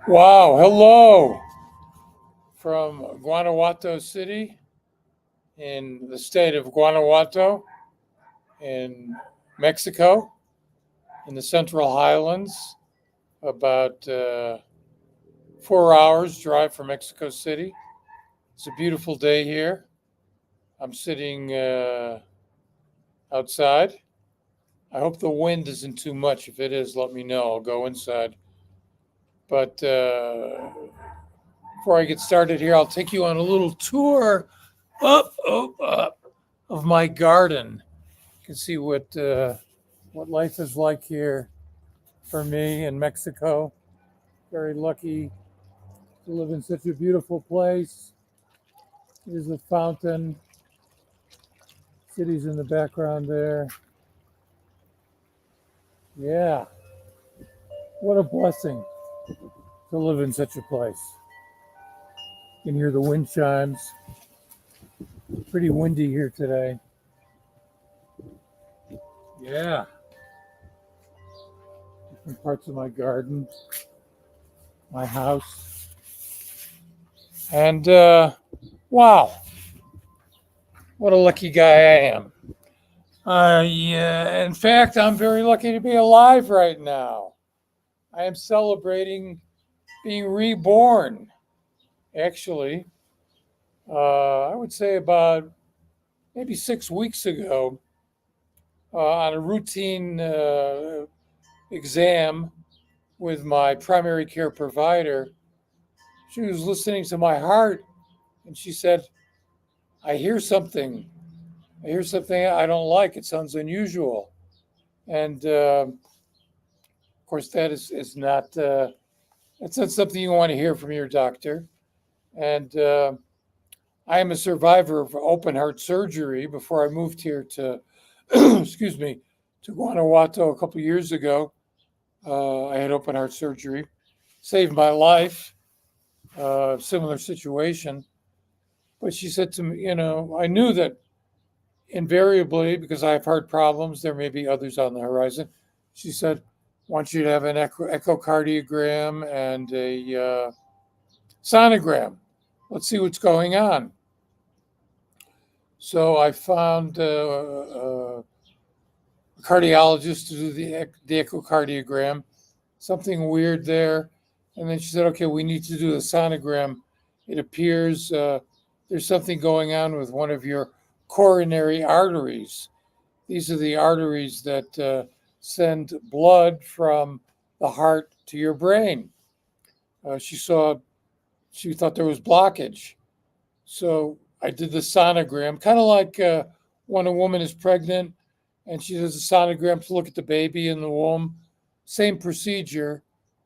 Wow, hello from Guanajuato City in the state of Guanajuato in Mexico in the Central Highlands, about 4 hours drive from Mexico City. It's a beautiful day here. I'm sitting outside. I hope the wind isn't too much. If it is, let me know. I'll go inside. But before I get started here, I'll take you on a little tour up of my garden. You can see what life is like here for me in Mexico. Very lucky to live in such a beautiful place. There's a fountain. City's in the background there. Yeah, what a blessing to live in such a place. You can hear the wind chimes. Pretty windy here today. Yeah, different parts of my garden, my house. And wow, what a lucky guy I am. Yeah, in fact, I'm very lucky to be alive right now. I am celebrating being reborn. Actually, I would say about maybe 6 weeks ago, on a routine exam with my primary care provider, she was listening to my heart and she said, I hear something. I hear something I don't like. It sounds unusual. And of course, is not that's not something you want to hear from your doctor. And I am a survivor of open heart surgery. Before I moved here to, excuse me, to Guanajuato a couple of years ago, I had open heart surgery, saved my life. Similar situation, but she said to me, I knew that invariably, because I have heart problems, there may be others on the horizon. She said, I want you to have an echocardiogram and a sonogram. Let's see what's going on. So I found a cardiologist to do the echocardiogram, something weird there. And then she said, okay, we need to do the sonogram. It appears there's something going on with one of your coronary arteries. These are the arteries that send blood from the heart to your brain. She thought there was blockage. So I did the sonogram, kind of like when a woman is pregnant and she does a sonogram to look at the baby in the womb. Same procedure,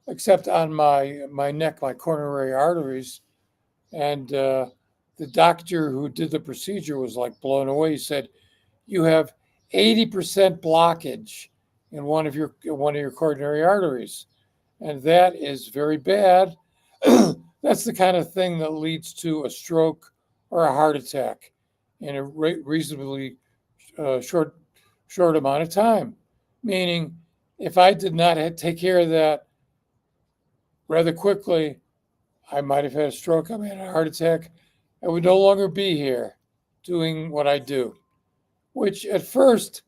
except on my neck, my coronary arteries. And the doctor who did the procedure was like blown away. He said, "You have 80% blockage in one of your coronary arteries, and that is very bad. That's the kind of thing that leads to a stroke or a heart attack in a reasonably uh, short short amount of time. Meaning, if I did not take care of that rather quickly, I might have had a stroke. I might have had a heart attack. I would no longer be here doing what I do," which at first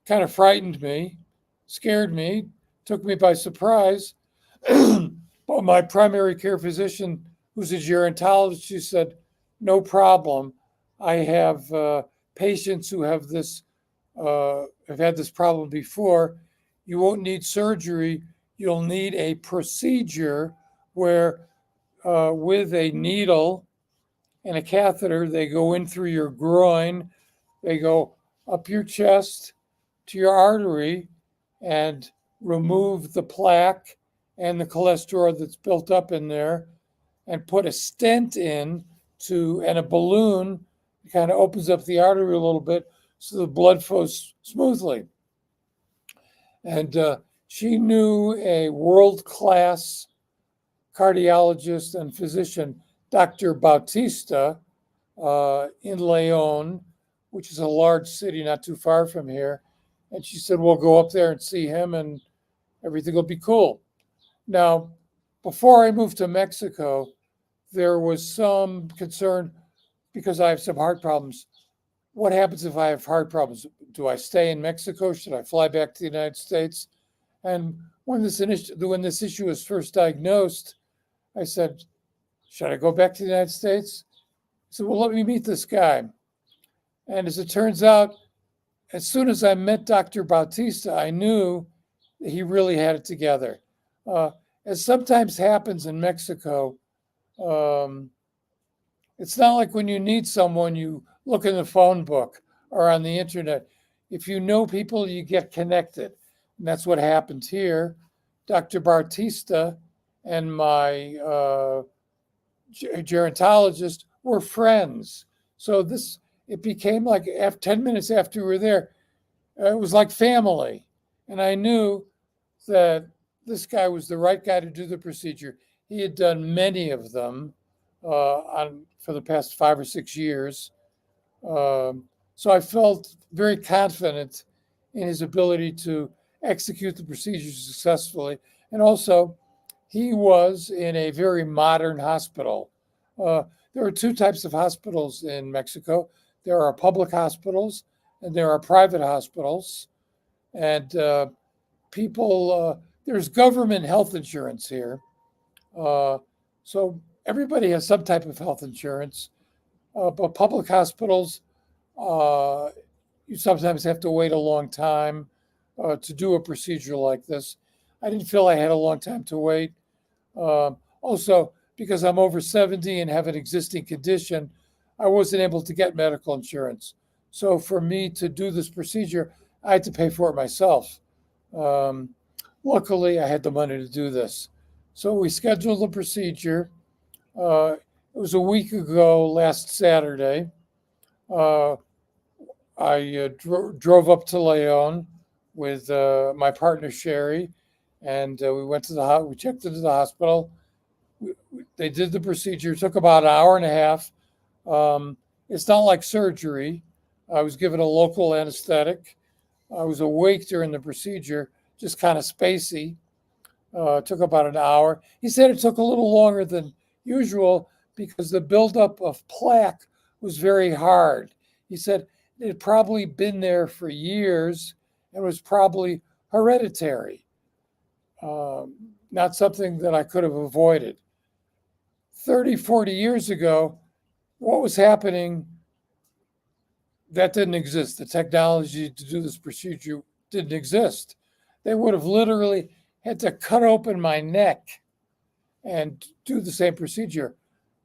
kind of frightened me, scared me, took me by surprise. But my primary care physician, who's a gerontologist, she said, "No problem. I have patients who have had this problem before. You won't need surgery. You'll need a procedure where, with a needle and a catheter, they go in through your groin, they go up your chest to your artery and remove the plaque and the cholesterol that's built up in there and put a stent in and a balloon kind of opens up the artery a little bit so the blood flows smoothly." And she knew a world class cardiologist and physician, Dr. Bautista, in Leon, which is a large city not too far from here. And she said, "We'll go up there and see him and everything will be cool." Now, before I moved to Mexico, there was some concern because I have some heart problems. What happens if I have heart problems? Do I stay in Mexico? Should I fly back to the United States? And when this issue was first diagnosed, I said, should I go back to the United States? He said, well, let me meet this guy. And as it turns out, as soon as I met Dr. Bautista, I knew that he really had it together. As sometimes happens in Mexico, it's not like when you need someone, you look in the phone book or on the internet. If you know people, you get connected. And that's what happened here. Dr. Bautista and my gerontologist were friends. So it became like 10 minutes after we were there, it was like family. And I knew that this guy was the right guy to do the procedure. He had done many of them for the past 5 or 6 years. So I felt very confident in his ability to execute the procedure successfully. And also, he was in a very modern hospital. There are two types of hospitals in Mexico. There are public hospitals and there are private hospitals. And there's government health insurance here. So everybody has some type of health insurance. But public hospitals, you sometimes have to wait a long time to do a procedure like this. I didn't feel I had a long time to wait. Also, because I'm over 70 and have an existing condition, I wasn't able to get medical insurance. So for me to do this procedure, I had to pay for it myself. Luckily, I had the money to do this. So we scheduled the procedure. It was a week ago, last Saturday. I drove up to Leon with my partner Sherry, and we went to we checked into the hospital. They did the procedure. It took about an hour and a half. It's not like surgery. I was given a local anesthetic. I was awake during the procedure, just kind of spacey. It took about an hour. He said it took a little longer than usual because the buildup of plaque was very hard. He said it had probably been there for years and was probably hereditary, not something that I could have avoided. 30, 40 years ago, what was happening, that didn't exist. The technology to do this procedure didn't exist. They would have literally had to cut open my neck and do the same procedure,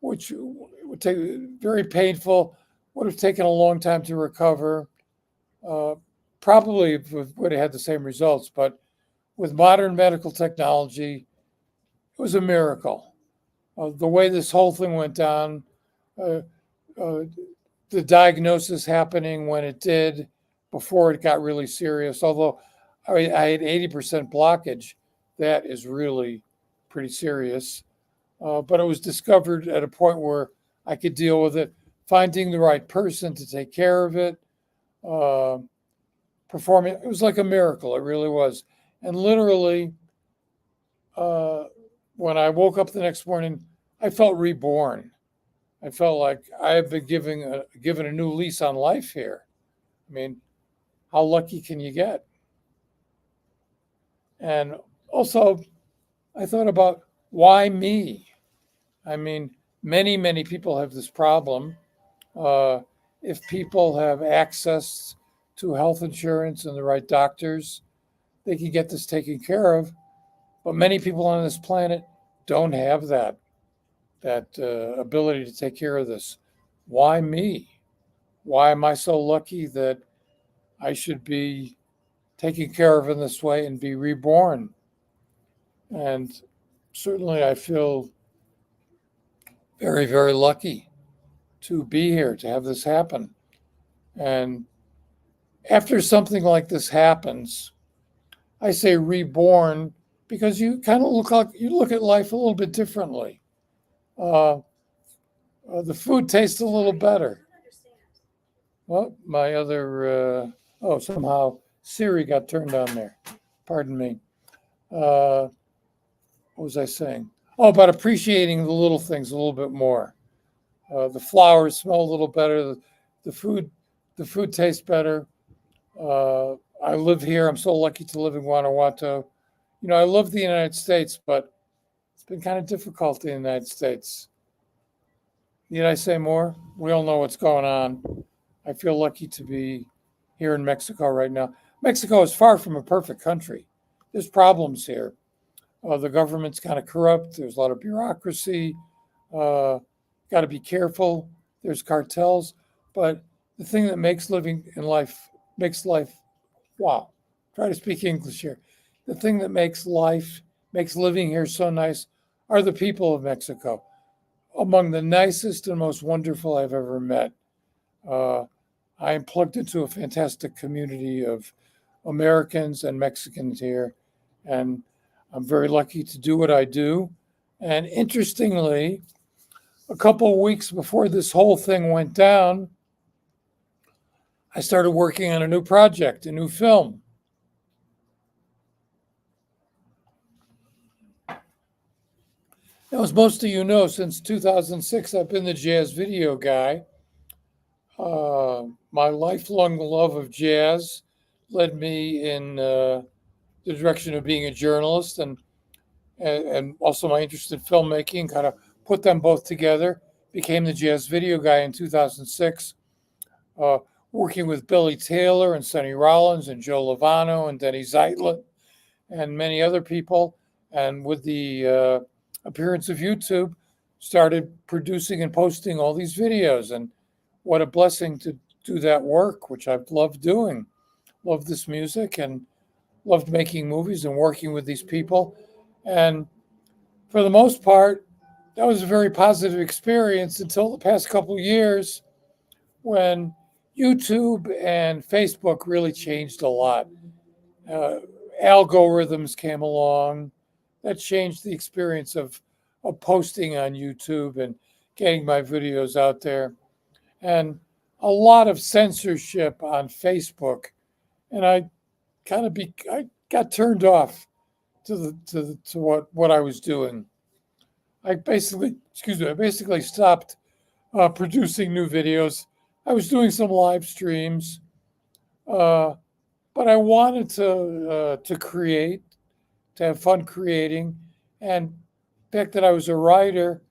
which would take very painful, would have taken a long time to recover. Probably would have had the same results, but with modern medical technology, it was a miracle. The way this whole thing went down, the diagnosis happening when it did, before it got really serious, although I had 80% blockage, that is really pretty serious. But it was discovered at a point where I could deal with it, finding the right person to take care of it, performing. It was like a miracle. It really was. And literally, when I woke up the next morning, I felt reborn. I felt like I have been given a new lease on life here. I mean, how lucky can you get? And also, I thought about why me? I mean, many people have this problem. If people have access to health insurance and the right doctors, they can get this taken care of. But many people on this planet don't have that ability to take care of this. Why me? Why am I so lucky that I should be taken care of in this way and be reborn? And certainly I feel very, very lucky to be here, to have this happen. And after something like this happens, I say reborn because you kind of look at life a little bit differently. The food tastes a little better. Well, my other, somehow Siri got turned on there. Pardon me. What was I saying? Oh, about appreciating the little things a little bit more. The flowers smell a little better. The food, the food tastes better. I live here. I'm so lucky to live in Guanajuato. I love the United States, but it's been kind of difficult in the United States. Need I say more? We all know what's going on. I feel lucky to be here in Mexico right now. Mexico is far from a perfect country. There's problems here. The government's kind of corrupt. There's a lot of bureaucracy. Uh, Got to be careful. There's cartels. But the thing that makes life, wow, try to speak English here. The thing that makes living here so nice are the people of Mexico, among the nicest and most wonderful I've ever met. Uh, I am plugged into a fantastic community of Americans and Mexicans here, and I'm very lucky to do what I do. And interestingly, a couple of weeks before this whole thing went down, I started working on a new project, a new film. Now, as most of you know, since 2006, I've been the jazz video guy. My lifelong love of jazz led me in the direction of being a journalist, and also my interest in filmmaking kind of put them both together. Became the jazz video guy in 2006, uh, working with Billy Taylor and Sonny Rollins and Joe Lovano and Denny Zeitlin and many other people. And with the appearance of YouTube, started producing and posting all these videos. And what a blessing to do that work, which I've loved doing. Loved this music and loved making movies and working with these people. And for the most part, that was a very positive experience until the past couple of years when YouTube and Facebook really changed a lot. Uh, Algorithms came along that changed the experience of posting on YouTube and getting my videos out there, and a lot of censorship on Facebook. And I got turned off to what I was doing. I basically stopped producing new videos. I was doing some live streams, uh, but I wanted to create, to have fun creating, and the fact that I was a writer,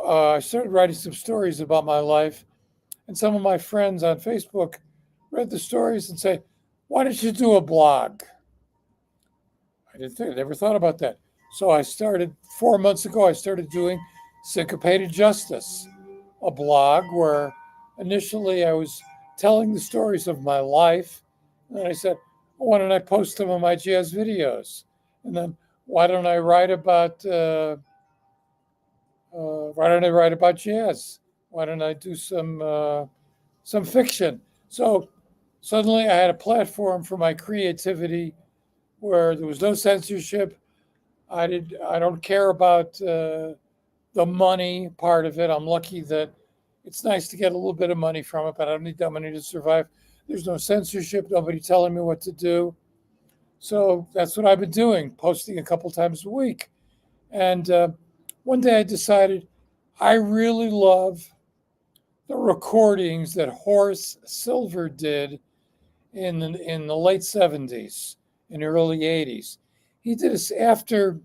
I started writing some stories about my life, and some of my friends on Facebook read the stories and say, "Why don't you do a blog?" I never thought about that. So I started 4 months ago. I started doing Syncopated Justice, a blog where initially I was telling the stories of my life. And then I said, well, why don't I post some of my jazz videos? And then why don't I write about jazz? Why don't I do some fiction? So suddenly I had a platform for my creativity where there was no censorship. I don't care about the money part of it. I'm lucky that it's nice to get a little bit of money from it, but I don't need that money to survive. There's no censorship, nobody telling me what to do. So that's what I've been doing, posting a couple times a week. And one day I decided I really love the recordings that Horace Silver did in the late 70s and early 80s. He did this after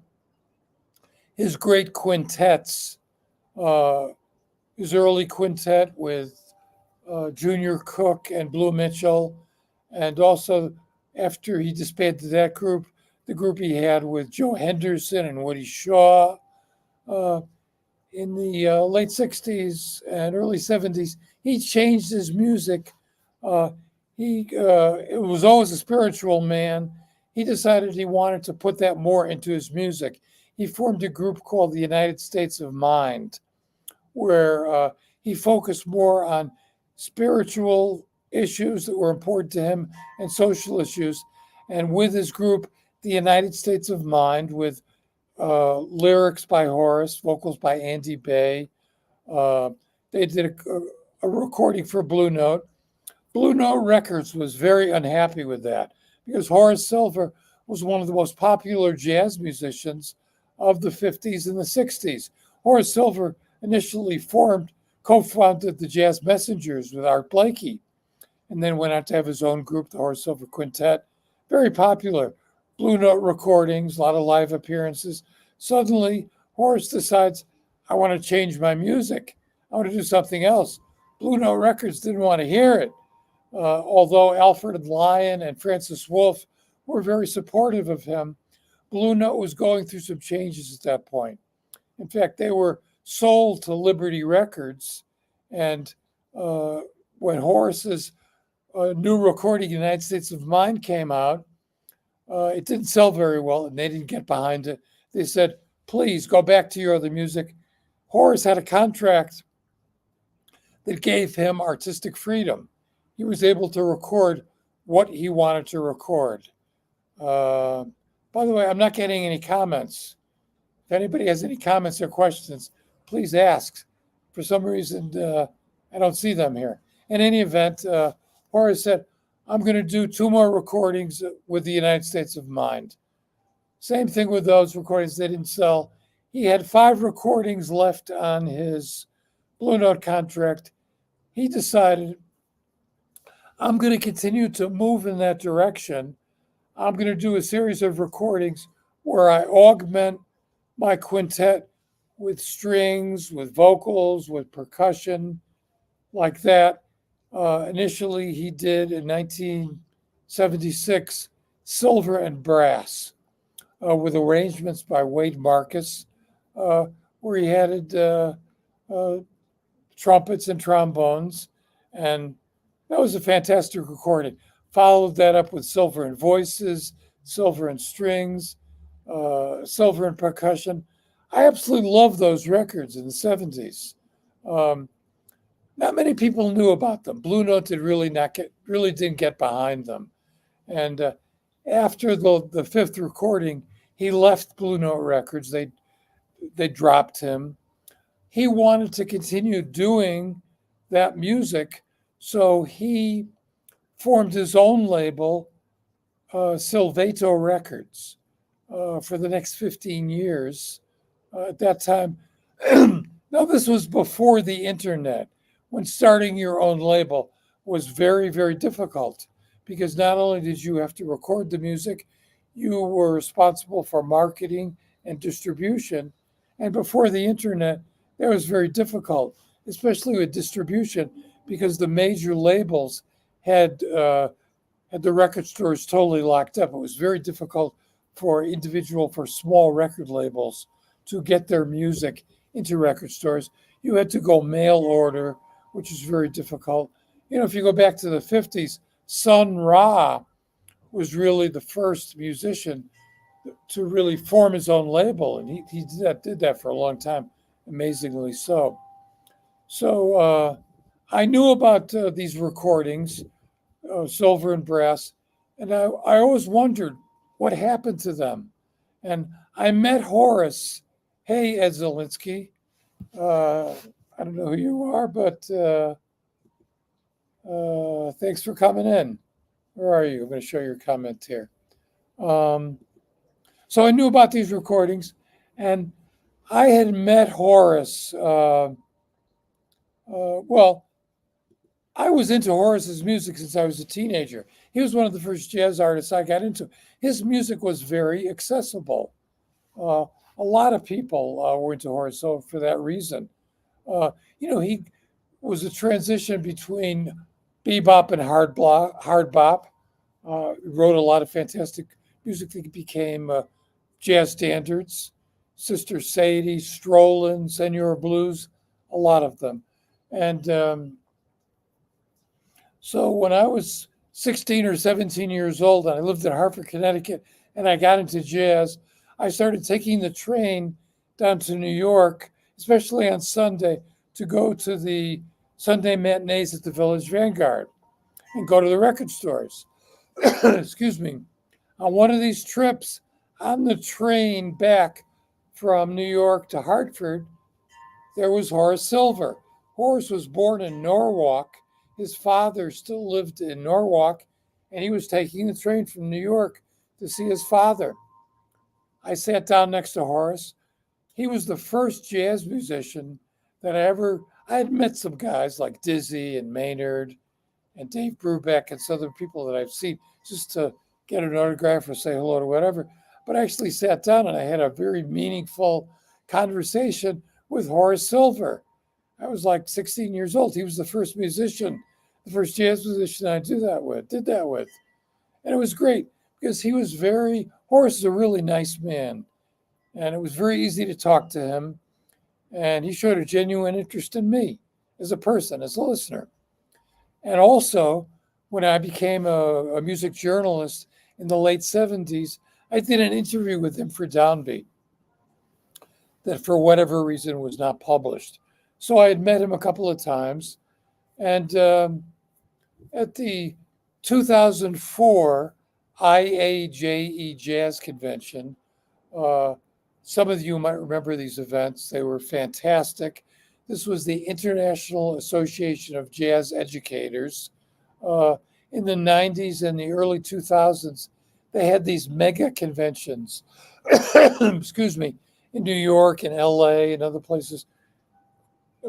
his great quintets, uh, his early quintet with Junior Cook and Blue Mitchell, and also after he disbanded that group, the group he had with Joe Henderson and Woody Shaw uh, in the late 60s and early 70s. He changed his music. Uh, it was always a spiritual man. He decided he wanted to put that more into his music. He formed a group called the United States of Mind, where he focused more on spiritual issues that were important to him and social issues. And with his group, the United States of Mind, with lyrics by Horace, vocals by Andy Bay, uh, they did a recording for Blue Note. Blue Note Records was very unhappy with that because Horace Silver was one of the most popular jazz musicians of the 50s and the 60s. Horace Silver initially co-founded the Jazz Messengers with Art Blakey, and then went on to have his own group, the Horace Silver Quintet. Very popular. Blue Note recordings, a lot of live appearances. Suddenly, Horace decides, I want to change my music. I want to do something else. Blue Note Records didn't want to hear it. Although Alfred Lyon and Francis Wolff were very supportive of him, Blue Note was going through some changes at that point. In fact, they were sold to Liberty Records, and when Horace's new recording, United States of Mind, came out, it didn't sell very well, and they didn't get behind it. They said, please go back to your other music. Horace had a contract that gave him artistic freedom. He was able to record what he wanted to record. By the way, I'm not getting any comments. If anybody has any comments or questions, please ask. For some reason, I don't see them here. In any event, Horace said, I'm going to do 2 more recordings with the United States of Mind. Same thing with those recordings, they didn't sell. He had 5 recordings left on his Blue Note contract. He decided, I'm going to continue to move in that direction. I'm going to do a series of recordings where I augment my quintet with strings, with vocals, with percussion, like that. Initially, he did in 1976 Silver and Brass with arrangements by Wade Marcus, where he added trumpets and trombones, and that was a fantastic recording. Followed that up with Silver and Voices, Silver and Strings, Silver and Percussion. I absolutely love those records in the 70s. Not many people knew about them. Blue Note really didn't get behind them. And after the 5th recording, he left Blue Note Records. They dropped him. He wanted to continue doing that music, so he formed his own label, Silvato Records, for the next 15 years. At that time, now this was before the internet, when starting your own label was very, very difficult, because not only did you have to record the music, you were responsible for marketing and distribution. And before the internet, that was very difficult, especially with distribution, because the major labels had the record stores totally locked up. It was very difficult for small record labels to get their music into record stores. You had to go mail order, which is very difficult. If you go back to the 50s, Sun Ra was really the first musician to really form his own label, and he did that for a long time, amazingly so. So I knew about these recordings, Silver and Brass, and I always wondered what happened to them. And I met Horace. Hey, Ed Zielinski. I don't know who you are, but thanks for coming in. Where are you? I'm going to show your comment here. So I knew about these recordings, and I had met Horace. Well, I was into Horace's music since I was a teenager. He was one of the first jazz artists I got into. His music was very accessible. A lot of people were into Horace, so for that reason. He was a transition between bebop and hard bop. Wrote a lot of fantastic music that became jazz standards. Sister Sadie, Strollin, Senor Blues, a lot of them. And so when I was 16 or 17 years old, and I lived in Hartford, Connecticut, and I got into jazz, I started taking the train down to New York, especially on Sunday, to go to the Sunday matinees at the Village Vanguard and go to the record stores. Excuse me. On one of these trips, on the train back from New York to Hartford, there was Horace Silver. Horace was born in Norwalk. His father still lived in Norwalk, and he was taking the train from New York to see his father. I sat down next to Horace. He was the first jazz musician that I had met some guys like Dizzy and Maynard and Dave Brubeck and some other people that I've seen just to get an autograph or say hello or whatever. But I actually sat down and I had a very meaningful conversation with Horace Silver. I was like 16 years old. He was the first musician, the first jazz musician I did that with. And it was great because Horace is a really nice man. And it was very easy to talk to him. And he showed a genuine interest in me as a person, as a listener. And also, when I became a music journalist in the late 70s, I did an interview with him for Downbeat that, for whatever reason, was not published. So I had met him a couple of times. And at the 2004 IAJE Jazz Convention, some of you might remember these events. They were fantastic. This was the International Association of Jazz Educators. In the 90s and the early 2000s, they had these mega conventions, excuse me, in New York and LA and other places.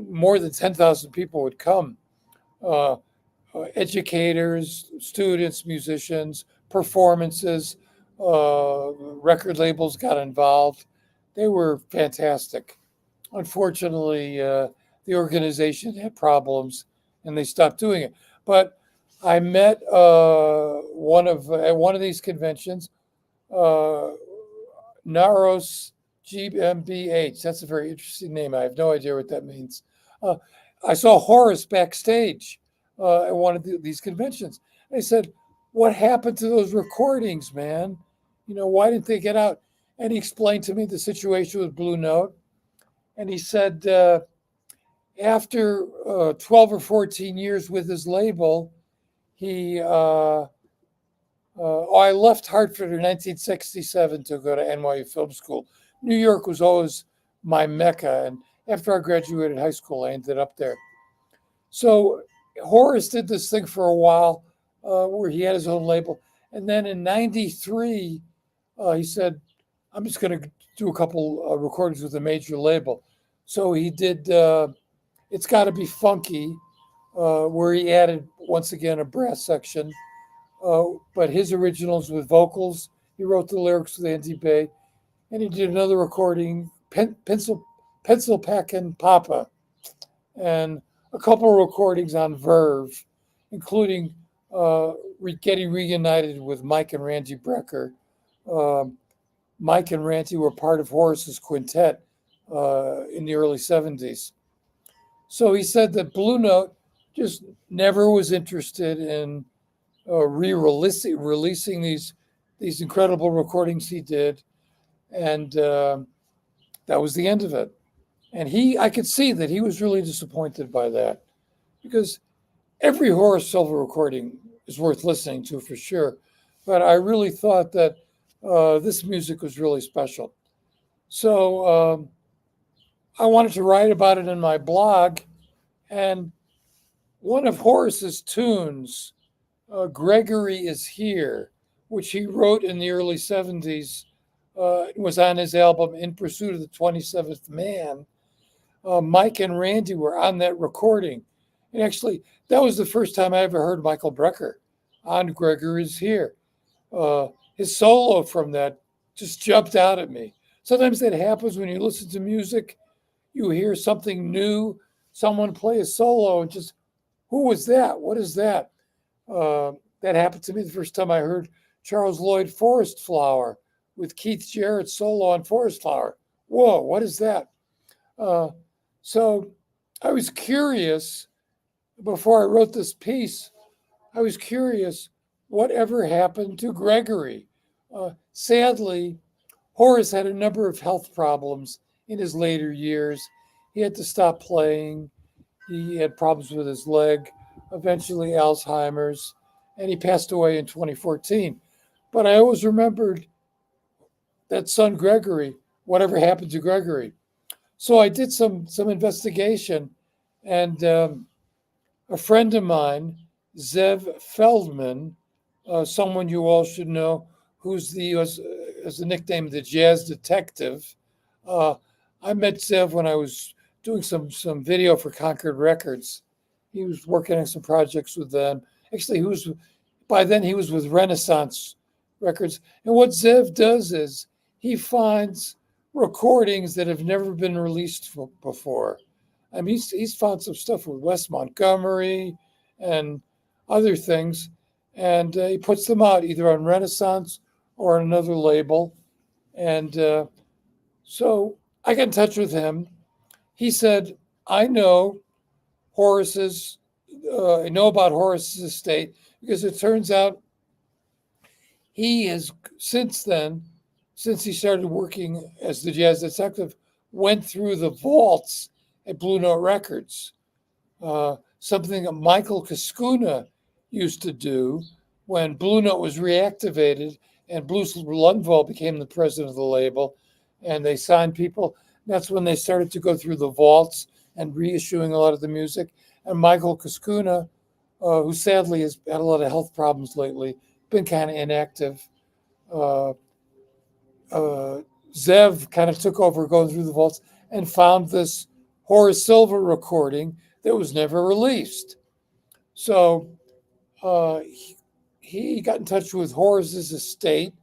More than 10,000 people would come. Educators, students, musicians, performances, record labels got involved. They were fantastic. Unfortunately, the organization had problems and they stopped doing it. But I met at one of these conventions, Naros GmbH. That's a very interesting name. I have no idea what that means. I saw Horace backstage at one of these conventions. I said, "What happened to those recordings, man? Why didn't they get out?" And he explained to me the situation with Blue Note. And he said, after 12 or 14 years with his label, I left Hartford in 1967 to go to NYU Film School. New York was always my mecca. And after I graduated high school, I ended up there. So Horace did this thing for a while where he had his own label. And then in 93, he said, "I'm just going to do a couple recordings with a major label." So he did It's Gotta Be Funky, where he added, once again, a brass section. But his originals with vocals. He wrote the lyrics with Andy Bay. And he did another recording, Pencil Packin' Papa, and a couple of recordings on Verve, including getting reunited with Mike and Randy Brecker. Mike and Randy were part of Horace's quintet in the early 70s. So he said that Blue Note just never was interested in releasing these incredible recordings he did, and that was the end of it. And I could see that he was really disappointed by that, because every Horace Silver recording is worth listening to for sure. But I really thought that this music was really special. So I wanted to write about it in my blog. And one of Horace's tunes, Gregory Is Here, which he wrote in the early 70s, was on his album In Pursuit of the 27th Man. Mike and Randy were on that recording. And actually, that was the first time I ever heard Michael Brecker on Gregory Is Here. His solo from that just jumped out at me. Sometimes that happens when you listen to music. You hear something new, someone play a solo, and just, who was that? What is that? That happened to me the first time I heard Charles Lloyd Forest Flower with Keith Jarrett solo on Forest Flower. Whoa, what is that? So I was curious, before I wrote this piece, I was curious whatever happened to Gregory. Sadly, Horace had a number of health problems in his later years. He had to stop playing. He had problems with his leg, eventually Alzheimer's, and he passed away in 2014. But I always remembered that son Gregory, whatever happened to Gregory. So I did some investigation, and a friend of mine, Zev Feldman, someone you all should know, who's the as a nickname, the Jazz Detective. Uh, I met Zev when I was doing some video for Concord Records. He was working on some projects with them. Actually, by then he was with Renaissance Records. And what Zev does is he finds recordings that have never been released before. I mean, he's found some stuff with Wes Montgomery and other things, and he puts them out either on Renaissance or on another label. And so I got in touch with him. He said, I know I know about Horace's estate because it turns out he has since then, since he started working as the Jazz Detective, went through the vaults at Blue Note Records, something that Michael Cascuna used to do when Blue Note was reactivated and Bruce Lundvall became the president of the label, and they signed people. That's when they started to go through the vaults and reissuing a lot of the music. And Michael Cascuna, who sadly has had a lot of health problems lately, been kind of inactive. Uh, Zev kind of took over going through the vaults and found this Horace Silver recording that was never released. So he got in touch with Horace's estate,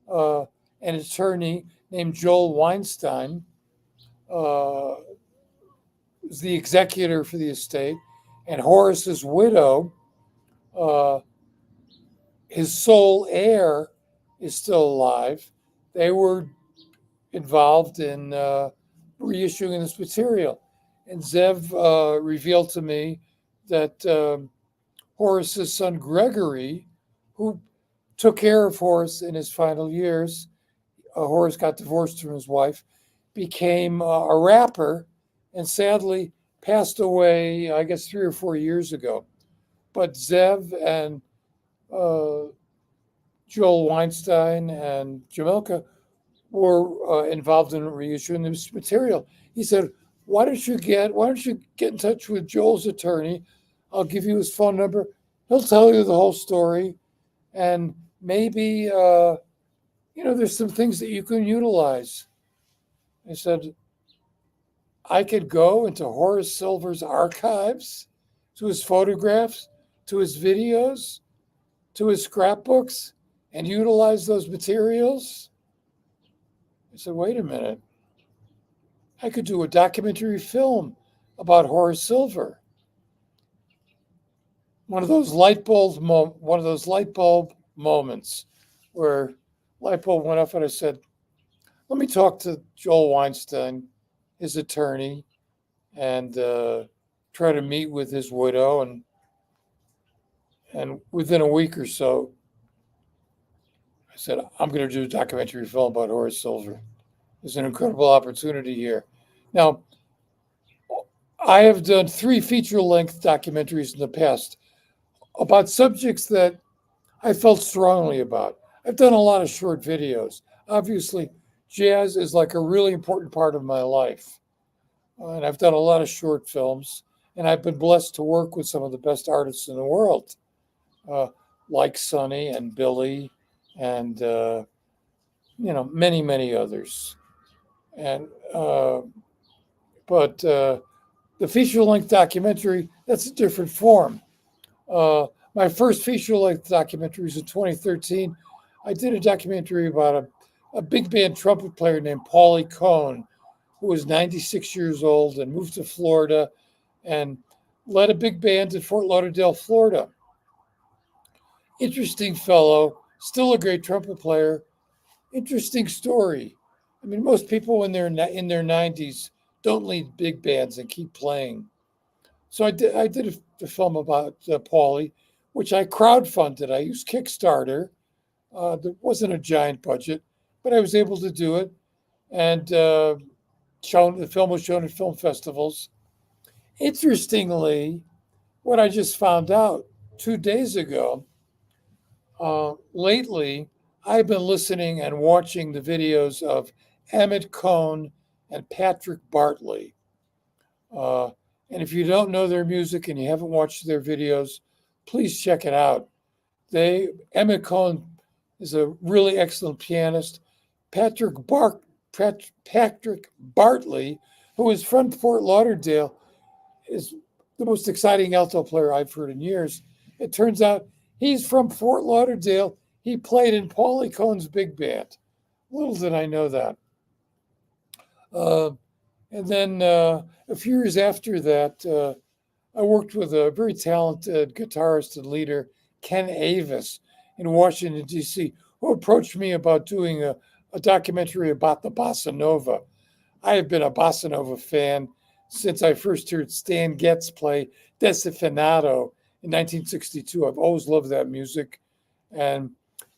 an attorney named Joel Weinstein, was the executor for the estate, and Horace's widow, his sole heir, is still alive. They were involved in reissuing this material. And Zev revealed to me that Horace's son Gregory, who took care of Horace in his final years, Horace got divorced from his wife, became a rapper, and sadly passed away, I guess, 3 or 4 years ago. But Zev and Joel Weinstein and Jamelka were involved in reissuing this material. He said, why don't you get in touch with Joel's attorney? I'll give you his phone number. He'll tell you the whole story, and maybe there's some things that you can utilize. I said, I could go into Horace Silver's archives, to his photographs, to his videos, to his scrapbooks, and utilize those materials. I said, wait a minute. I could do a documentary film about Horace Silver. One of those light bulb moments where light bulb went off, and I said, let me talk to Joel Weinstein, his attorney, and try to meet with his widow. And within a week or so, I said, I'm going to do a documentary film about Horace Silver. There's an incredible opportunity here. Now, I have done 3 feature-length documentaries in the past about subjects that I felt strongly about. I've done a lot of short videos. Obviously, jazz is like a really important part of my life. And I've done a lot of short films, and I've been blessed to work with some of the best artists in the world, like Sonny and Billy and, many, many others. And but the feature-length documentary, that's a different form. My first feature-length documentary was in 2013. I did a documentary about a big band trumpet player named Paulie Cohn, who was 96 years old and moved to Florida and led a big band in Fort Lauderdale, Florida. Interesting fellow, still a great trumpet player. Interesting story. I mean, most people when they're in their 90s don't lead big bands and keep playing. So I did a film about Paulie, which I crowdfunded. I used Kickstarter. There wasn't a giant budget, but I was able to do it. And the film was shown at film festivals. Interestingly, what I just found out 2 days ago, lately, I've been listening and watching the videos of Emmett Cohn and Patrick Bartley. And if you don't know their music and you haven't watched their videos, please check it out. Emmett Cohn is a really excellent pianist. Patrick Patrick Bartley, who is from Fort Lauderdale, is the most exciting alto player I've heard in years. It turns out he's from Fort Lauderdale. He played in Paulie Cohn's big band. Little did I know that. Uh, and then a few years after that, I worked with a very talented guitarist and leader, Ken Avis, in Washington, D.C., who approached me about doing a documentary about the bossa nova. I have been a bossa nova fan since I first heard Stan Getz play Desafinado in 1962. I've always loved that music. And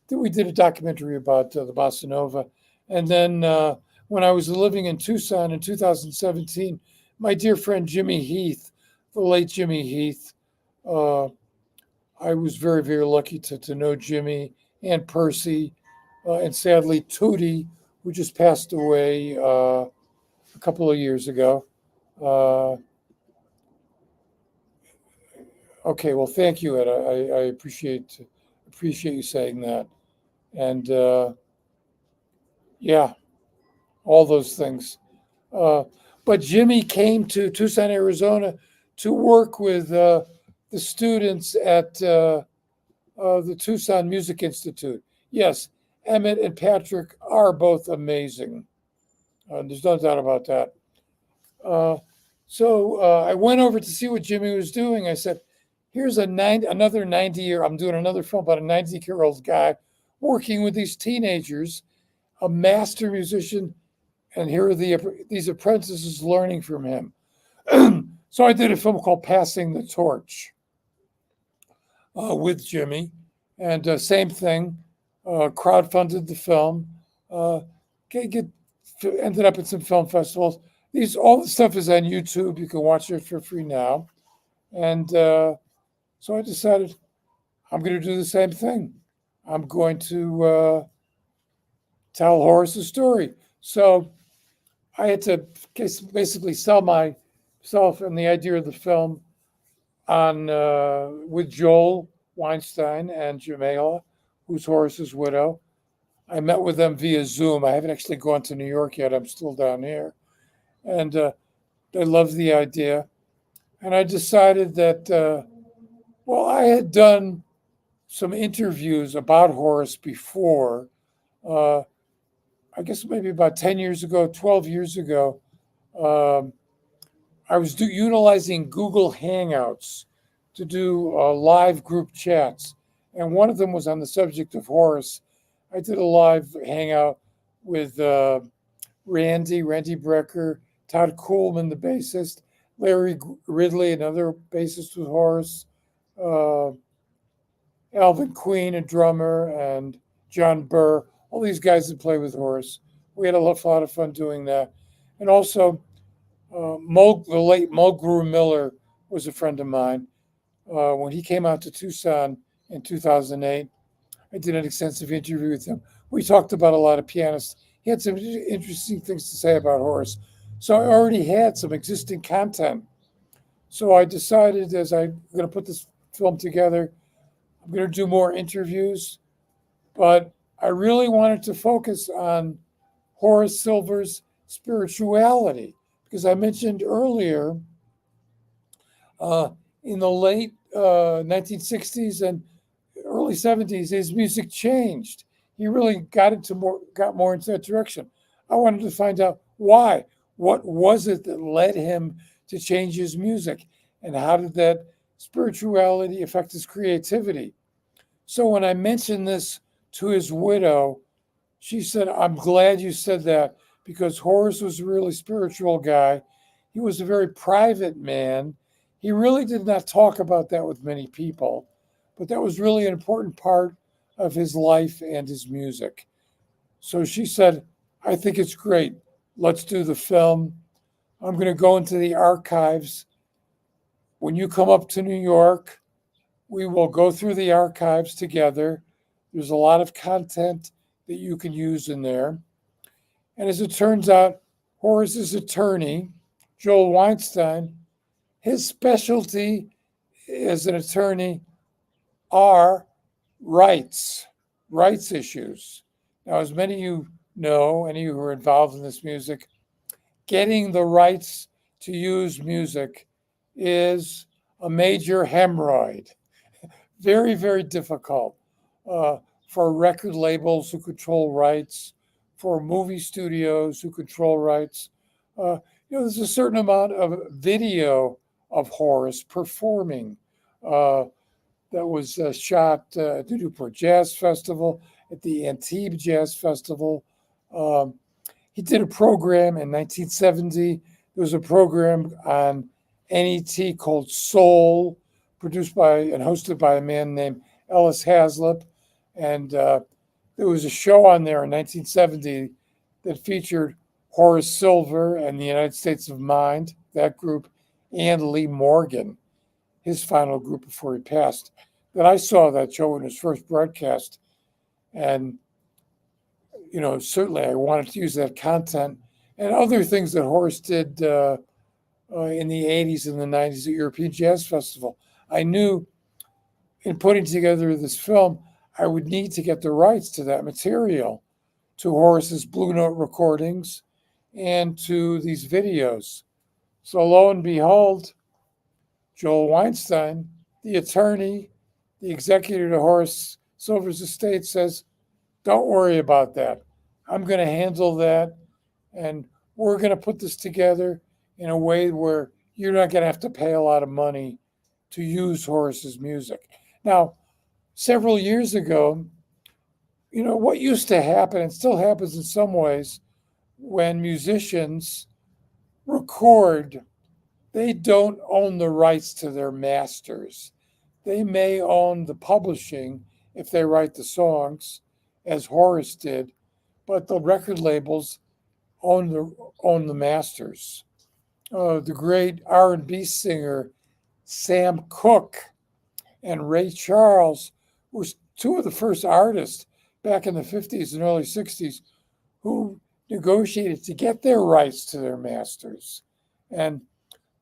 then we did a documentary about the bossa nova. And then when I was living in Tucson in 2017, my dear friend Jimmy Heath, the late Jimmy Heath, uh, I was very, very lucky to know Jimmy and Percy, and sadly Tootie, who just passed away a couple of years ago. Uh, okay, well, thank you, Ed. I appreciate you saying that, and yeah, all those things. Uh, but Jimmy came to Tucson, Arizona, to work with the students at the Tucson Music Institute. Yes, Emmett and Patrick are both amazing. There's no doubt about that. Uh, so I went over to see what Jimmy was doing. I said, "Here's another 90-year. I'm doing another film about a 90-year-old guy working with these teenagers, a master musician, and here are these apprentices learning from him." So I did a film called "Passing the Torch" with Jimmy, and same thing. Crowdfunded the film. Uh, Ended up at some film festivals. All the stuff is on YouTube. You can watch it for free now. And so I decided I'm going to do the same thing. I'm going to tell Horace's story. So I had to basically sell myself and the idea of the film on with Joel Weinstein and Jamela, who's Horace's widow. I met with them via Zoom. I haven't actually gone to New York yet. I'm still down here. And they loved the idea. And I decided that, well, I had done some interviews about Horace before. Uh, I guess maybe about 10 years ago, 12 years ago. Um, I was utilizing Google Hangouts to do live group chats. And one of them was on the subject of Horace. I did a live hangout with Randy Brecker, Todd Coolman, the bassist, Larry Ridley, another bassist with Horace, uh, Alvin Queen, a drummer, and John Burr, all these guys that play with Horace. We had a lot of fun doing that. And also, the late Mulgrew Miller was a friend of mine. When he came out to Tucson in 2008, I did an extensive interview with him. We talked about a lot of pianists. He had some interesting things to say about Horace. So I already had some existing content. So I decided, as I'm going to put this film together, I'm going to do more interviews, but I really wanted to focus on Horace Silver's spirituality, because I mentioned earlier, uh, in the late 1960s and early 70s, his music changed. He really got more into that direction. I wanted to find out why. What was it that led him to change his music? And how did that spirituality affect his creativity? So when I mentioned this to his widow, she said, "I'm glad you said that, because Horace was a really spiritual guy. He was a very private man. He really did not talk about that with many people, but that was really an important part of his life and his music." So she said, "I think it's great. Let's do the film. I'm going to go into the archives. When you come up to New York, we will go through the archives together. There's a lot of content that you can use in there." And as it turns out, Horace's attorney, Joel Weinstein, his specialty as an attorney are rights issues. Now, as many of you know, any who are involved in this music, getting the rights to use music is a major hemorrhoid. Very, very difficult uh, for record labels who control rights, for movie studios who control rights. Uh, there's a certain amount of video of Horace performing uh, that was shot at the Newport Jazz Festival, at the Antibes Jazz Festival. Um, he did a program in 1970. There was a program on NET called Soul, produced by and hosted by a man named Ellis Haslip. And there was a show on there in 1970 that featured Horace Silver and the United States of Mind, that group, and Lee Morgan, his final group before he passed. That I saw that show in his first broadcast. And certainly I wanted to use that content and other things that Horace did in the 80s and the 90s at European Jazz Festival. I knew in putting together this film, I would need to get the rights to that material, to Horace's Blue Note recordings, and to these videos. So lo and behold, Joel Weinstein, the attorney, the executor to Horace Silver's estate, says, don't worry about that. I'm going to handle that, and we're going to put this together in a way where you're not going to have to pay a lot of money to use Horace's music. Now, several years ago, what used to happen, and still happens in some ways, when musicians record, they don't own the rights to their masters. They may own the publishing if they write the songs, as Horace did, but the record labels own the masters. The great R&B singer Sam Cooke and Ray Charles were two of the first artists back in the 50s and early 60s who negotiated to get their rights to their masters. And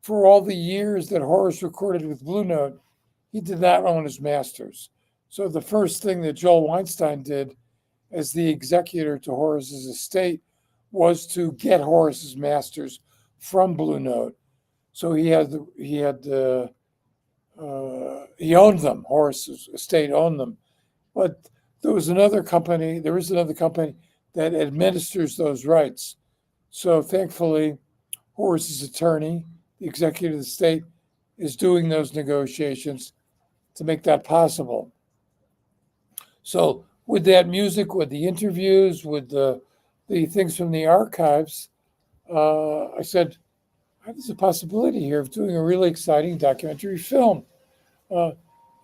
for all the years that Horace recorded with Blue Note, he did not own his masters. So the first thing that Joel Weinstein did as the executor to Horace's estate was to get Horace's masters from Blue Note. So he owned them. Horace's estate owned them. But there is another company that administers those rights. So thankfully, Horace's attorney, the executive of the estate, is doing those negotiations to make that possible. So with that music, with the interviews, with the things from the archives, I said, there's a possibility here of doing a really exciting documentary film. And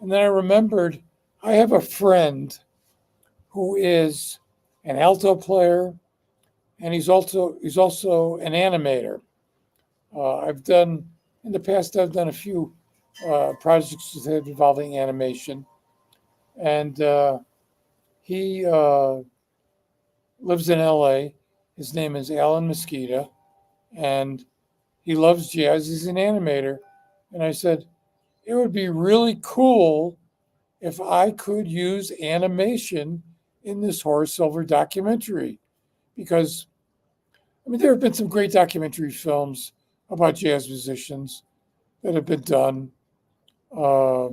then I remembered I have a friend who is an alto player, and he's also an animator. In the past I've done a few projects with him involving animation, and he lives in LA. His name is Alan Mosquita, and he loves jazz. He's an animator. And I said, it would be really cool if I could use animation in this Horace Silver documentary. Because, there have been some great documentary films about jazz musicians that have been done. A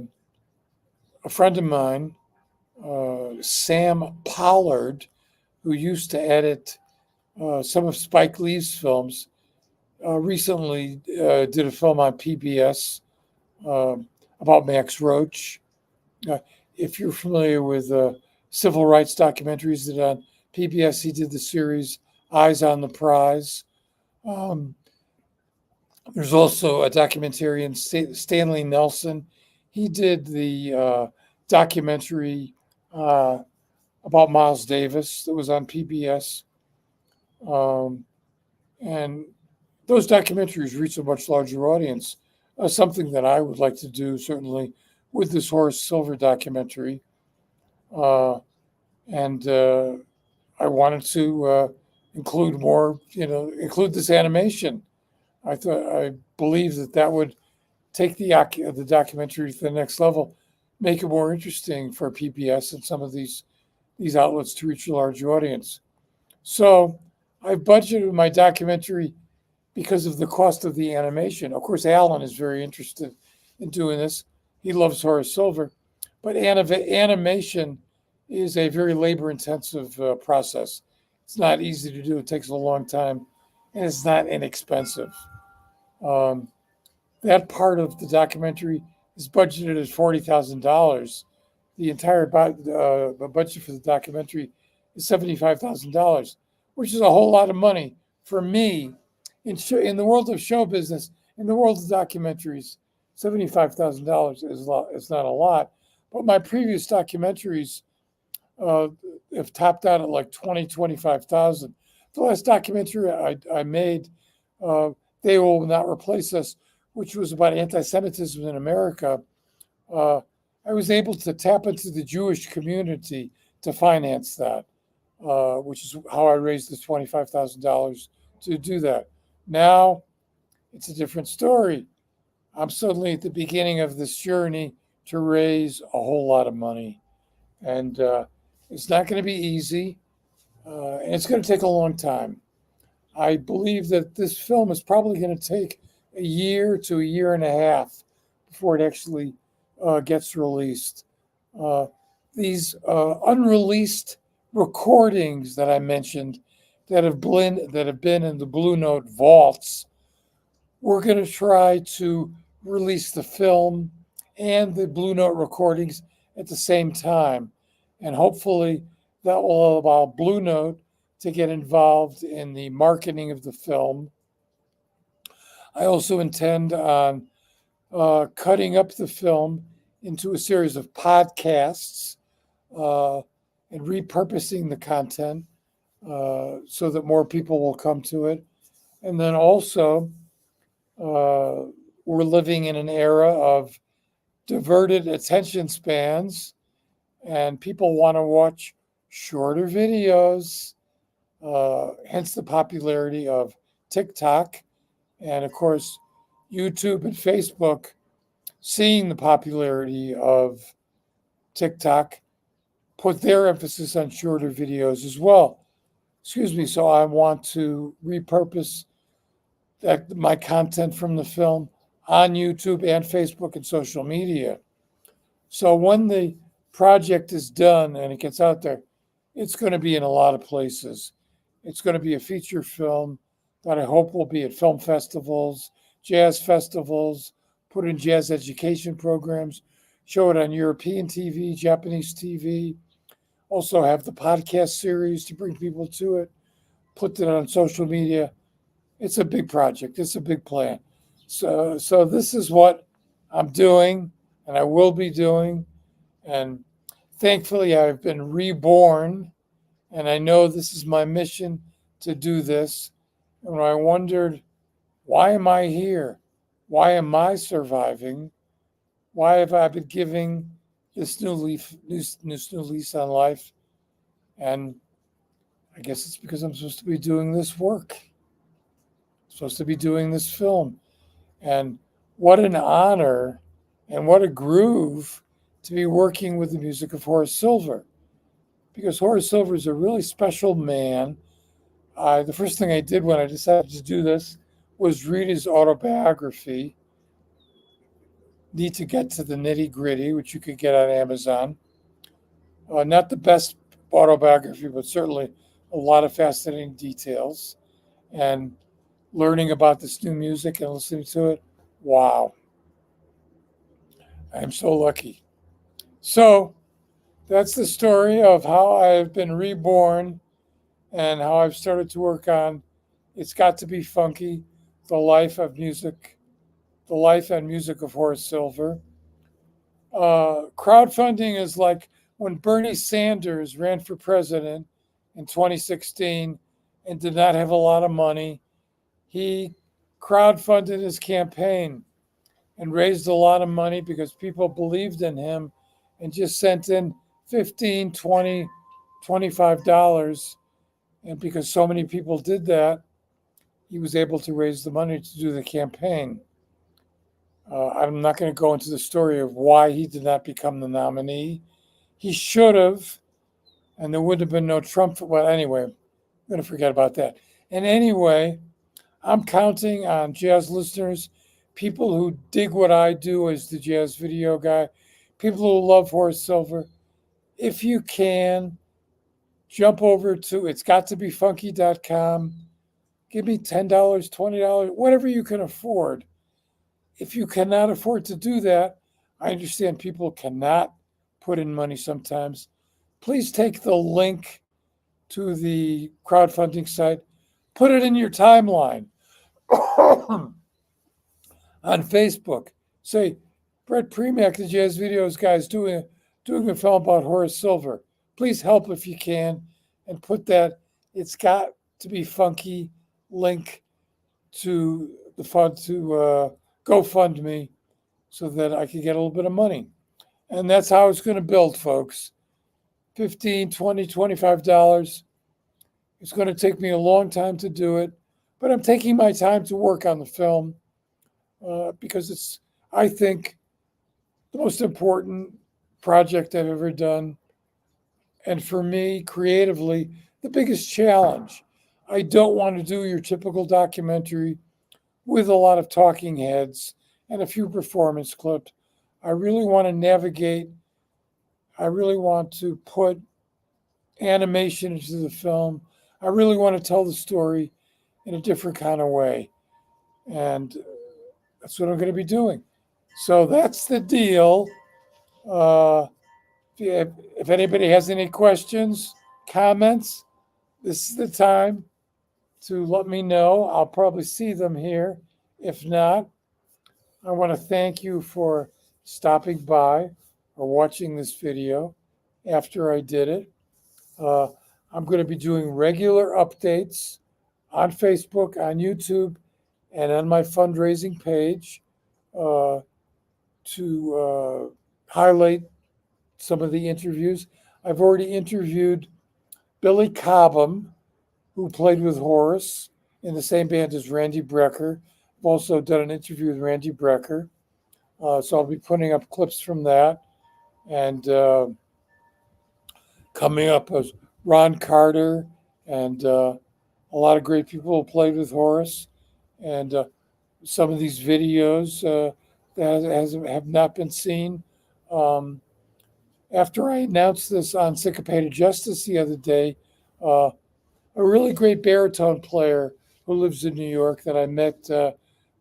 friend of mine, Sam Pollard, who used to edit some of Spike Lee's films, recently did a film on PBS about Max Roach. If you're familiar with civil rights documentaries that on PBS, he did the series Eyes on the Prize. There's also a documentarian, Stanley Nelson. He did the documentary about Miles Davis that was on PBS. And those documentaries reach a much larger audience, something that I would like to do, certainly, with this Horace Silver documentary. And I wanted to include this animation. I believe that would take the documentary to the next level, make it more interesting for PBS and some of these outlets to reach a larger audience. So I budgeted my documentary because of the cost of the animation. Of course, Alan is very interested in doing this. He loves Horace Silver, but animation is a very labor intensive process. It's not easy to do, it takes a long time, and it's not inexpensive. Um, that part of the documentary is budgeted at $40,000. The entire budget for the documentary is $75,000, which is a whole lot of money for me in the world of show business. In the world of documentaries, $75,000 is a lot. It's not a lot, but my previous documentaries uh, have topped out at like 20, 25,000. The last documentary I made, uh, They Will Not Replace Us, which was about anti-Semitism in America. uh, I was able to tap into the Jewish community to finance that, which is how I raised the $25,000 to do that. Now it's a different story. I'm suddenly at the beginning of this journey to raise a whole lot of money. And it's not going to be easy, and it's going to take a long time. I believe that this film is probably going to take a year to a year and a half before it actually gets released. Uh, these unreleased recordings that I mentioned that have been in the Blue Note vaults, we're going to try to release the film and the Blue Note recordings at the same time. And hopefully that will allow Blue Note to get involved in the marketing of the film. I also intend on cutting up the film into a series of podcasts uh, and repurposing the content so that more people will come to it. And then also, uh, we're living in an era of diverted attention spans, and people want to watch shorter videos, hence the popularity of TikTok. And of course, YouTube and Facebook, seeing the popularity of TikTok, put their emphasis on shorter videos as well. Excuse me. So I want to repurpose my content from the film on YouTube and Facebook and social media. So when the project is done and it gets out there, it's going to be in a lot of places. It's going to be a feature film that I hope will be at film festivals, jazz festivals, put in jazz education programs, show it on European TV, Japanese TV, also have the podcast series to bring people to it, put it on social media. It's a big project. It's a big plan. So this is what I'm doing and I will be doing. And thankfully, I've been reborn, and I know this is my mission to do this. And I wondered, why am I here? Why am I surviving? Why have I been giving this new lease on life? And I guess it's because I'm supposed to be doing this work. I'm supposed to be doing this film. And what an honor and what a groove to be working with the music of Horace Silver, because Horace Silver is a really special man. The first thing I did when I decided to do this was read his autobiography, Need to Get to the Nitty Gritty, which you could get on Amazon. Not the best autobiography, but certainly a lot of fascinating details. And learning about this new music and listening to it, wow, I'm so lucky. So that's the story of how I've been reborn and how I've started to work on It's Got to Be Funky, the life of music, the life and music of Horace Silver. Crowdfunding is like when Bernie Sanders ran for president in 2016 and did not have a lot of money. He crowdfunded his campaign and raised a lot of money because people believed in him and just sent in 15, 20, $25. And because so many people did that, he was able to raise the money to do the campaign. I'm not going to go into the story of why he did not become the nominee. He should have, and there would have been no Trump. Well, anyway, going to forget about that. And anyway, I'm counting on jazz listeners, people who dig what I do as the jazz video guy, people who love Horace Silver. If you can, jump over to it'sgottobefunky.com. Give me $10, $20, whatever you can afford. If you cannot afford to do that, I understand people cannot put in money sometimes. Please take the link to the crowdfunding site, put it in your timeline on Facebook. Say, Bret Primack, the Jazz Videos guy, is doing a film about Horace Silver. Please help if you can, and put that It's Got to Be Funky link to the fund to GoFundMe so that I can get a little bit of money. And that's how it's going to build, folks. $15, $20, $25. It's going to take me a long time to do it, but I'm taking my time to work on the film because it's, I think, the most important project I've ever done. And for me, creatively, the biggest challenge. I don't want to do your typical documentary with a lot of talking heads and a few performance clips. I really want to navigate, I really want to put animation into the film. I really want to tell the story in a different kind of way. And that's what I'm going to be doing. So that's the deal. If anybody has any questions, comments, this is the time to let me know. I'll probably see them here. If not, I want to thank you for stopping by or watching this video after I did it. I'm going to be doing regular updates on Facebook, on YouTube, and on my fundraising page to highlight some of the interviews. I've already interviewed Billy Cobham, who played with Horace in the same band as Randy Brecker. I've also done an interview with Randy Brecker. So I'll be putting up clips from that. And coming up as Ron Carter and a lot of great people who played with Horace. And some of these videos that have not been seen. After I announced this on Syncopated Justice the other day, a really great baritone player who lives in New York that I met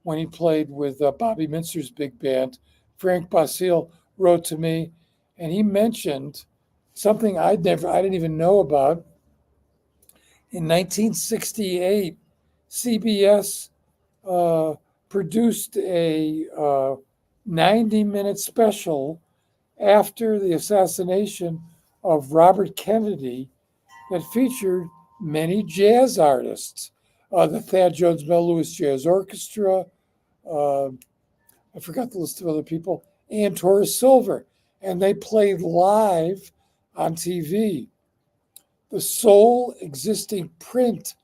when he played with Bobby Minster's big band, Frank Basile, wrote to me, and he mentioned something I didn't even know about. In 1968, CBS produced a 90-minute special after the assassination of Robert Kennedy that featured many jazz artists, the Thad Jones Mel Lewis Jazz Orchestra, I forgot the list of other people, and Horace Silver, and they played live on TV. The sole existing print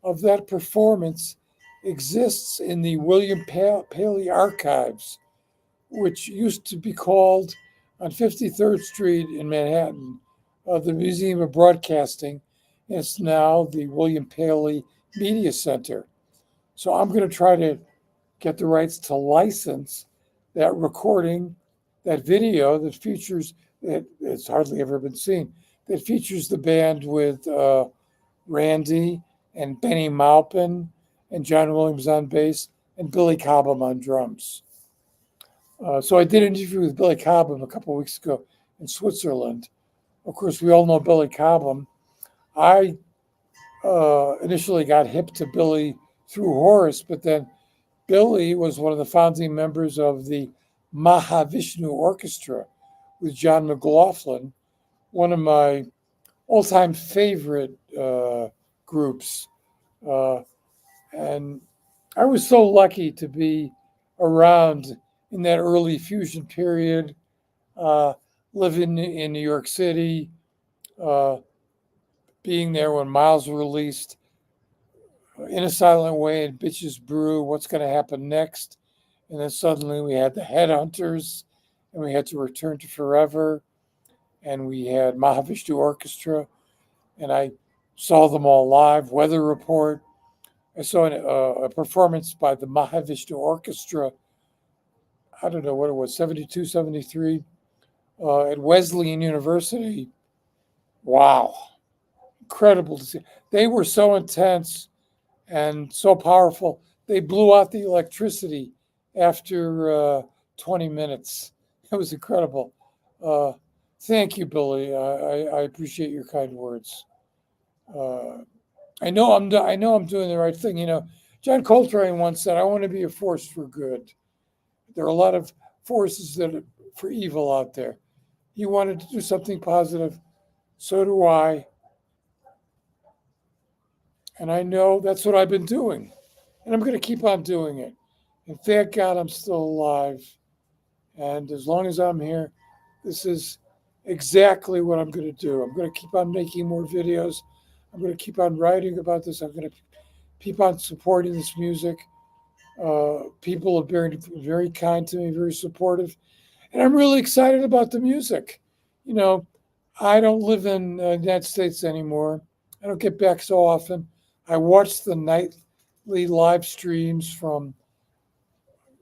of that performance exists in the William Paley Archives, which used to be called on 53rd Street in Manhattan, the Museum of Broadcasting. It's now the William Paley Media Center. So I'm going to try to get the rights to license that recording, that video that features, that it's hardly ever been seen, that features the band with Randy and Benny Maupin and John Williams on bass and Billy Cobham on drums. So I did an interview with Billy Cobham a couple of weeks ago in Switzerland. Of course, we all know Billy Cobham. I initially got hip to Billy through Horace, but then Billy was one of the founding members of the Mahavishnu Orchestra with John McLaughlin, one of my all-time favorite groups. And I was so lucky to be around in that early fusion period, living in New York City, being there when Miles released In a Silent Way and Bitches Brew, What's Going to Happen Next? And then suddenly we had the Headhunters, and we had to Return to Forever, and we had Mahavishnu Orchestra. And I Saw them all live. Weather Report. I saw a performance by the Mahavishnu Orchestra. I don't know what it was, 72, 73, at Wesleyan University. Wow, incredible to see. They were so intense and so powerful. They blew out the electricity after 20 minutes. It was incredible. Uh, Thank you, Billy. I appreciate your kind words. Uh, I know I'm doing the right thing. You know, John Coltrane once said, "I want to be a force for good." There are a lot of forces that are for evil out there. He wanted to do something positive. So do I. And I know that's what I've been doing. And I'm going to keep on doing it. And thank God I'm still alive. And as long as I'm here, this is exactly what I'm going to do. I'm going to keep on making more videos. I'm going to keep on writing about this. I'm going to keep on supporting this music. People have been very kind to me, very supportive. And I'm really excited about the music. You know, I don't live in the United States anymore. I don't get back so often. I watch the nightly live streams from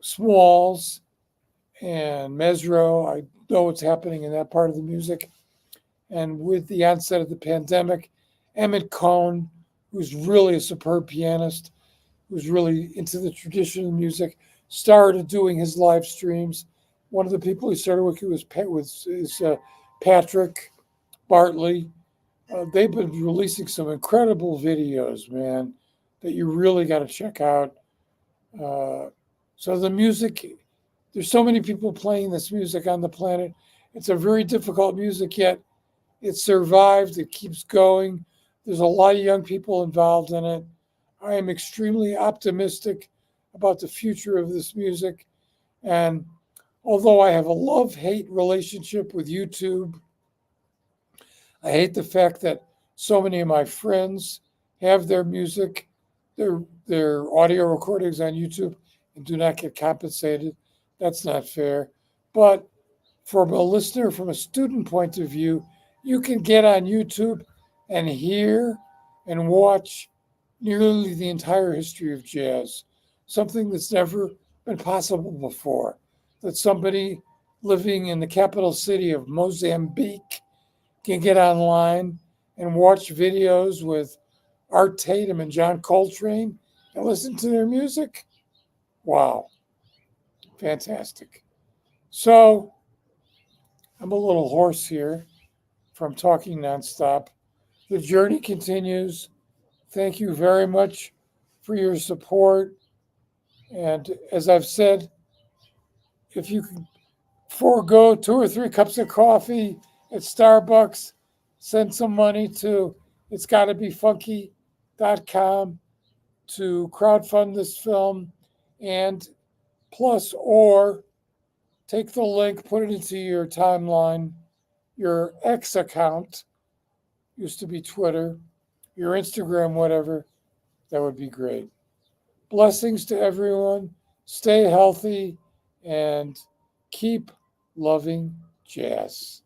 Smalls and Mesro. I know what's happening in that part of the music. And with the onset of the pandemic, Emmett Cohn, who's really a superb pianist, who's really into the tradition of music, started doing his live streams. One of the people he started working with is Patrick Bartley. They've been releasing some incredible videos, man, that you really got to check out. Uh, so the music, there's so many people playing this music on the planet. It's a very difficult music, yet it survived. It keeps going. There's a lot of young people involved in it. I am extremely optimistic about the future of this music. And although I have a love-hate relationship with YouTube, I hate the fact that so many of my friends have their music, their audio recordings on YouTube and do not get compensated. That's not fair. But from a listener, from a student point of view, you can get on YouTube and hear and watch nearly the entire history of jazz, something that's never been possible before. That somebody living in the capital city of Mozambique can get online and watch videos with Art Tatum and John Coltrane and listen to their music. Wow, fantastic. So I'm a little hoarse here from talking nonstop. The journey continues. Thank you very much for your support. And as I've said, if you can forego 2 or 3 cups of coffee at Starbucks, send some money to it's gotta be funky.com to crowdfund this film, and plus, or take the link, put it into your timeline, your X account, used to be Twitter, your Instagram, whatever. That would be great. Blessings to everyone. Stay healthy and keep loving jazz.